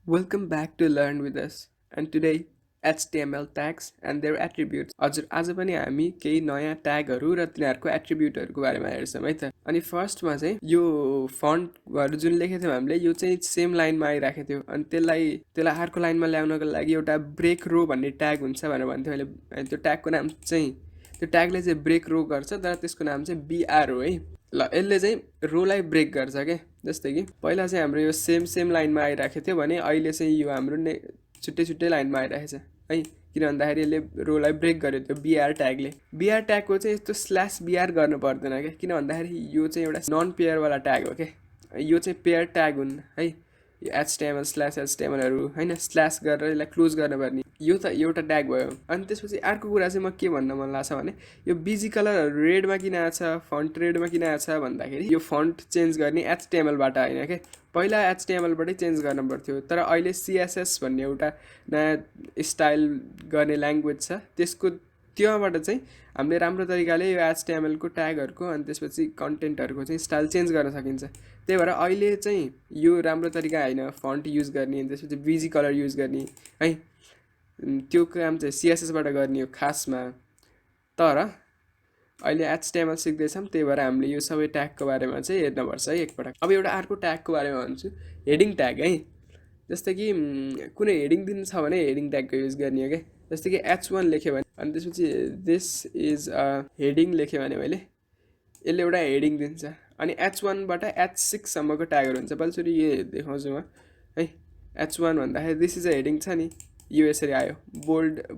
Welcome back to Learn with us. And today, HTML tags and their attributes. हजुर आज पनि हामी केही नयाँ ट्यागहरू र तिनीहरूको एट्रिब्युटहरूको बारेमा हेर्छौँ है त। अनि फर्स्टमा चाहिँ यो फन्टहरू जुन लेखेको थियौँ हामीले यो चाहिँ सेम लाइनमा आइराखेको थियो। अनि त्यसलाई अर्को लाइनमा ल्याउनको लागि एउटा ब्रेक रो भन्ने ट्याग हुन्छ भनेर भन्थ्यो मैले। त्यो ट्यागको नाम चाहिँ त्यो ट्यागले चाहिँ ब्रेक रो गर्छ तर त्यसको नाम चाहिँ बिआर हो है। ल यसले चाहिँ रोलाई ब्रेक गर्छ क्या। जस्तै कि पहिला चाहिँ हाम्रो यो सेम लाइनमा आइराखेको थियो भने अहिले चाहिँ यो हाम्रो छुट्टै छुट्टै लाइनमा आइरहेको छ है। किन भन्दाखेरि यसले रोलाई ब्रेक गर्यो त्यो बिआर ट्यागले। बिआर ट्यागको चाहिँ यस्तो स्ल्यास बिआर गर्नु पर्दैन क्या। किन भन्दाखेरि यो चाहिँ एउटा नन पेयरवाला ट्याग हो क्या। यो चाहिँ पेयर ट्याग हुन् है। यो एचटिएमएल स्ल्यास एचटिएमएलहरू होइन स्ल्यास गरेर यसलाई क्लोज गर्नुपर्ने यो त एउटा ट्याग भयो। अनि त्यसपछि अर्को कुरा चाहिँ म के भन्न मन लाग्छ भने यो बिजी कलरहरू रेडमा किन आएको छ फन्ट रेडमा किन आएको छ भन्दाखेरि यो फन्ट चेन्ज गर्ने एचटिएमएलबाट होइन क्या। पहिला एचटिएमएलबाटै चेन्ज गर्नु पर्थ्यो तर अहिले सिएसएस भन्ने एउटा नयाँ स्टाइल गर्ने ल्याङ्ग्वेज छ त्यसको त्योबाट चाहिँ हामीले राम्रो तरिकाले यो एचटिएमएलको ट्यागहरूको अनि त्यसपछि कन्टेन्टहरूको चाहिँ स्टाइल चेन्ज गर्न सकिन्छ। त्यही भएर अहिले चाहिँ यो राम्रो तरिका होइन फन्ट युज गर्ने अनि त्यसपछि बिजी कलर युज गर्ने है। त्यो काम चाहिँ सिएसएसबाट गर्ने हो खासमा। तर अहिले एचटिएमएल सिक्दैछौँ त्यही भएर हामीले यो सबै ट्यागको बारेमा चाहिँ हेर्नुपर्छ है एकपटक। अब एउटा अर्को ट्यागको बारेमा भन्छु हेडिङ ट्याग है। जस्तै कि कुनै हेडिङ दिनु छ भने हेडिङ ट्यागको युज गर्ने हो क्या। जस्तै कि H1 लेख्यो भने अनि त्यसपछि दिस इज अ हेडिङ लेख्यो भने मैले यसले एउटा हेडिङ दिन्छ। अनि H1बाट H6सम्मको ट्यागहरू हुन्छ। पहिलोचोटि यो देखाउँछु म है। H1 भन्दाखेरि दिस इज अ हेडिङ छ नि यो यसरी आयो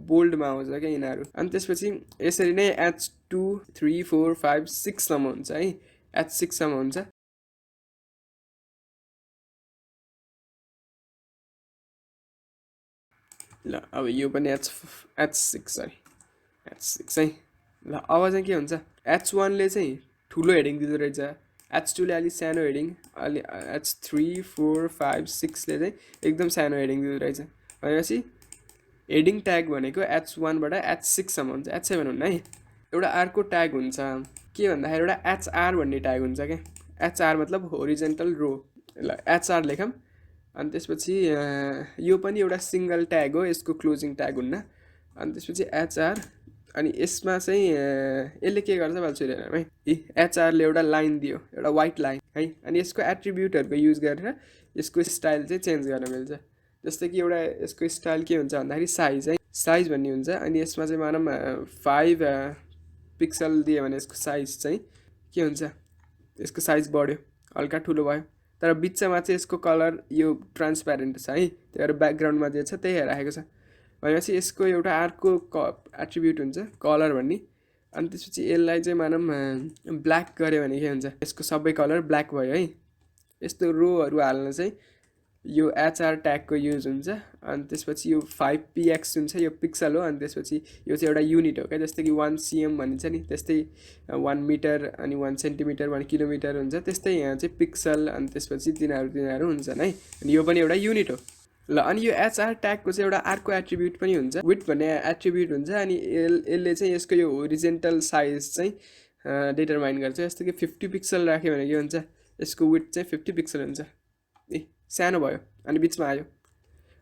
बोल्डमा आउँछ क्या यिनीहरू। अनि त्यसपछि यसरी नै H2 3 4 5 6सम्म हुन्छ है। H6सम्म हुन्छ। ल अब यो पनि H6 है। ल अब चाहिँ के हुन्छ H1ले चाहिँ ठुलो हेडिङ दिँदो रहेछ। H2ले अलिक सानो हेडिङ अलि H3 4 5 6ले चाहिँ एकदम सानो हेडिङ दिँदो रहेछ। भनेपछि हेडिङ ट्याग भनेको H1बाट H6सम्म हुन्छ H7 हुन्न है। एउटा अर्को ट्याग हुन्छ के भन्दाखेरि एउटा HR भन्ने ट्याग हुन्छ क्या। HR मतलब होरिजेन्टल रो। ल HR लेखौँ अनि त्यसपछि यो पनि एउटा सिङ्गल ट्याग हो यसको क्लोजिङ ट्याग हुन्न। अनि त्यसपछि HR अनि यसमा चाहिँ यसले के गर्छ भन्छु हेरौँ है। HRले एउटा लाइन दियो एउटा वाइट लाइन है। अनि यसको एट्रिब्युटहरूको युज गरेर यसको स्टाइल चाहिँ चेन्ज गर्न मिल्छ। जस्तै कि एउटा यसको स्टाइल के हुन्छ भन्दाखेरि साइज भन्ने हुन्छ। अनि यसमा चाहिँ मानौँ 5 पिक्सल दियो भने यसको साइज चाहिँ के हुन्छ यसको साइज बढ्यो हल्का ठुलो भयो। तर बिचमा चाहिँ यसको कलर यो ट्रान्सप्यारेन्ट छ है। त्यही भएर ब्याकग्राउन्डमा जे छ त्यही राखेको छ। भनेपछि यसको एउटा अर्को एट्रिब्युट हुन्छ कलर भन्ने। अनि त्यसपछि यसलाई चाहिँ मानौँ ब्ल्याक गऱ्यो भने के हुन्छ यसको सबै कलर ब्ल्याक भयो है। यस्तो रोहरू हाल्न चाहिँ यो HR ट्यागको युज हुन्छ। अनि त्यसपछि यो 5px हुन्छ यो पिक्सल हो। अनि त्यसपछि यो चाहिँ एउटा युनिट हो क्या। जस्तै कि 1 cm भनिन्छ नि त्यस्तै 1 मिटर अनि 1 सेन्टिमिटर 1 किलोमिटर हुन्छ त्यस्तै यहाँ चाहिँ पिक्सल अनि त्यसपछि तिनीहरू हुन्छन् है। अनि यो पनि एउटा युनिट हो। ल अनि यो HR ट्यागको चाहिँ एउटा अर्को एट्रिब्युट पनि हुन्छ विथ भन्ने एट्रिब्युट हुन्छ। अनि यसले चाहिँ यसको यो होरिजेन्टल साइज चाहिँ डिटरमाइन गर्छ। जस्तो कि 50 पिक्सल राख्यो भने के हुन्छ यसको विथ चाहिँ 50 पिक्सल हुन्छ। सानो भयो अनि बिचमा आयो।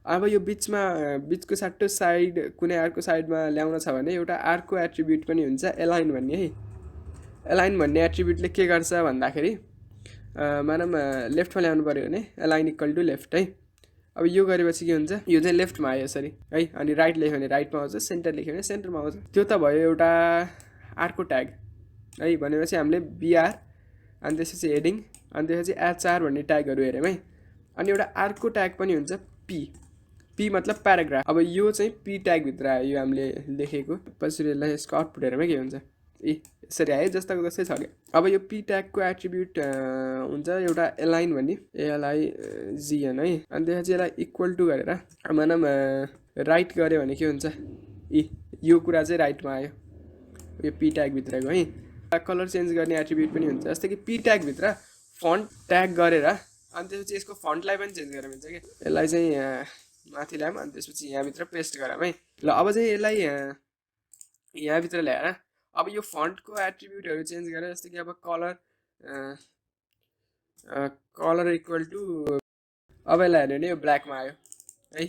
अब यो बिचको साटो साइड कुनै अर्को साइडमा ल्याउन छ भने एउटा अर्को एट्रिब्युट पनि हुन्छ एलाइन भन्ने है। एलाइन भन्ने एट्रिब्युटले के गर्छ भन्दाखेरि मानौँ लेफ्टमा ल्याउनु पऱ्यो भने एलाइन इक्वल टु लेफ्ट है। अब यो गरेपछि के हुन्छ यो चाहिँ लेफ्टमा आयो यसरी है। अनि राइट लेख्यो भने राइटमा आउँछ सेन्टर लेख्यो भने सेन्टरमा आउँछ। त्यो त भयो एउटा अर्को ट्याग है। भनेपछि हामीले बिआर अनि त्यसपछि हेडिङ अनि त्यसपछि HR भन्ने ट्यागहरू हेऱ्यौँ है। अनि एउटा अर्को ट्याग पनि हुन्छ पी मतलब प्याराग्राफ। अब यो चाहिँ पी ट्यागभित्र आयो यो हामीले लेखेको। पछि यसलाई यसको आउटपुट हेरेर के हुन्छ यसरी आयो जस्ताको जस्तै छ क्या। अब यो पी ट्यागको एट्रिब्युट हुन्छ एउटा एलाइन भन्ने ALIGN है। अनि त्यसपछि यसलाई इक्वल टु गरेर मानौँ राइट गऱ्यो भने के हुन्छ यो कुरा चाहिँ राइटमा आयो यो पी ट्यागभित्रको है। कलर चेन्ज गर्ने एट्रिब्युट पनि हुन्छ। जस्तै कि पी ट्यागभित्र फन्ट ट्याग गरेर अनि त्यसपछि यसको फन्टलाई पनि चेन्ज गरेर मिल्छ कि यसलाई चाहिँ माथि ल्याऊँ अनि त्यसपछि यहाँभित्र पेस्ट गरौँ है। ल अब चाहिँ यसलाई यहाँभित्र ल्याएर अब यो फन्टको एट्रिब्युटहरू चेन्ज गरेर जस्तै कि अब कलर इक्वल टु अब यसलाई हेर्यो भने यो ब्ल्याकमा आयो है।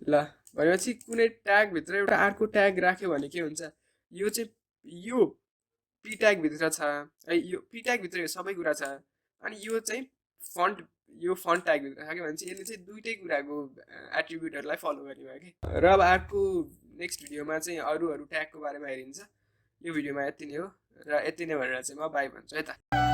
ल भनेपछि कुनै ट्यागभित्र एउटा अर्को ट्याग राख्यो भने के हुन्छ, यो चाहिँ यो पी ट्यागभित्र छ है, यो पी ट्यागभित्र यो सबै कुरा छ, अनि यो चाहिँ फन्ट, यो फन्ट ट्यागभित्र छ कि भने चाहिँ यसले चाहिँ दुइटै कुराको एट्रिब्युटहरूलाई फलो गर्ने भयो कि। र अब अर्को नेक्स्ट भिडियोमा चाहिँ अरू ट्यागको बारेमा हेरिन्छ। यो भिडियोमा यति नै हो, र यति नै भनेर चाहिँ म बाई भन्छु है त।